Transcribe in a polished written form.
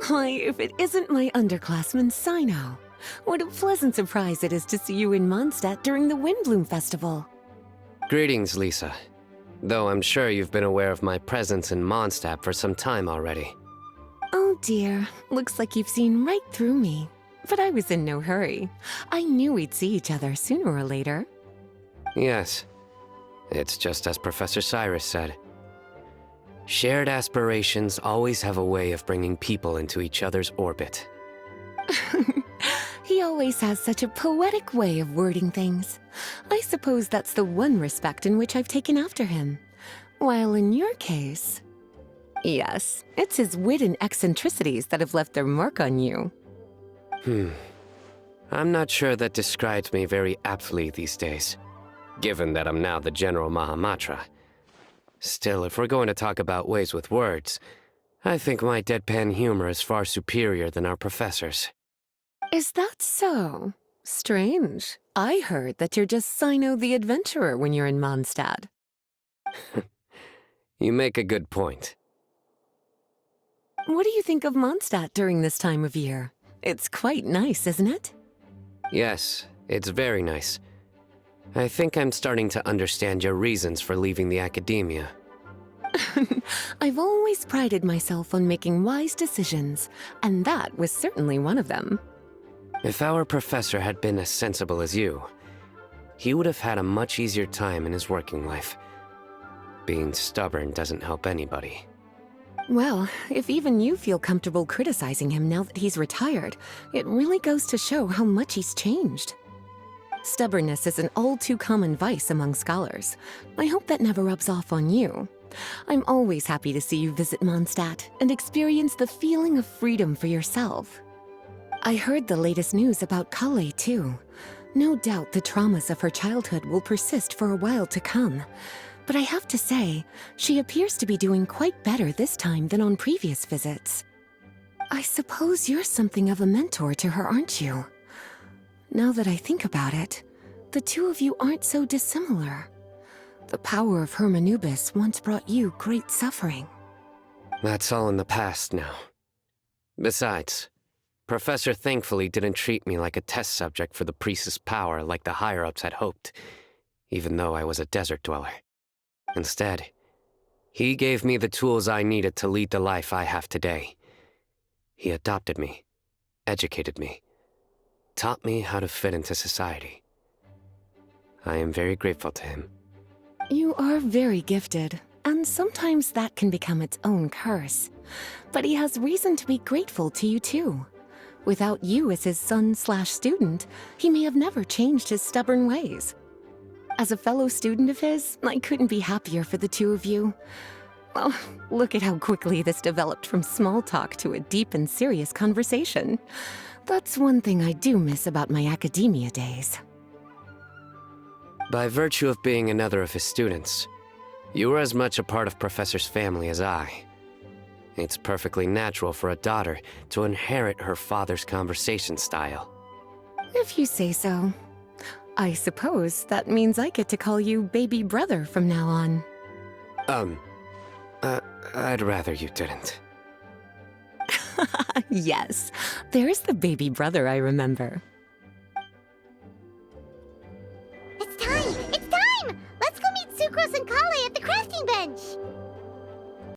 Why, if it isn't my underclassman, Cyno. What a pleasant surprise it is to see you in Mondstadt during the Windblume Festival. Greetings, Lisa. Though I'm sure you've been aware of my presence in Mondstadt for some time already. Oh dear, looks like you've seen right through me. But I was in no hurry. I knew we'd see each other sooner or later. Yes, it's just as Professor Cyrus said. Shared aspirations always have a way of bringing people into each other's orbit. He always has such a poetic way of wording things. I suppose that's the one respect in which I've taken after him. While in your case... Yes, it's his wit and eccentricities that have left their mark on you. I'm not sure that describes me very aptly these days, given that I'm now the General Mahamatra. Still, if we're going to talk about ways with words, I think my deadpan humor is far superior than our professor's. Is that so? Strange. I heard that you're just Cyno the Adventurer when you're in Mondstadt. You make a good point. What do you think of Mondstadt during this time of year? It's quite nice, isn't it? Yes, it's very nice. I think I'm starting to understand your reasons for leaving the academia. I've always prided myself on making wise decisions, and that was certainly one of them. If our professor had been as sensible as you, he would have had a much easier time in his working life. Being stubborn doesn't help anybody. Well, if even you feel comfortable criticizing him now that he's retired, it really goes to show how much he's changed. Stubbornness is an all-too-common vice among scholars. I hope that never rubs off on you. I'm always happy to see you visit Mondstadt and experience the feeling of freedom for yourself. I heard the latest news about Collei, too. No doubt the traumas of her childhood will persist for a while to come. But I have to say, she appears to be doing quite better this time than on previous visits. I suppose you're something of a mentor to her, aren't you? Now that I think about it, the two of you aren't so dissimilar. The power of Hermanubis once brought you great suffering. That's all in the past now. Besides, Professor thankfully didn't treat me like a test subject for the priestess power like the higher-ups had hoped, even though I was a desert dweller. Instead, he gave me the tools I needed to lead the life I have today. He adopted me, educated me, taught me how to fit into society. I am very grateful to him. You are very gifted, and sometimes that can become its own curse. But he has reason to be grateful to you too. Without you as his son/student, he may have never changed his stubborn ways. As a fellow student of his, I couldn't be happier for the two of you. Well, look at how quickly this developed from small talk to a deep and serious conversation. That's one thing I do miss about my academia days. By virtue of being another of his students, you were as much a part of Professor's family as I. It's perfectly natural for a daughter to inherit her father's conversation style. If you say so. I suppose that means I get to call you baby brother from now on. I'd rather you didn't. Yes, there's the baby brother I remember.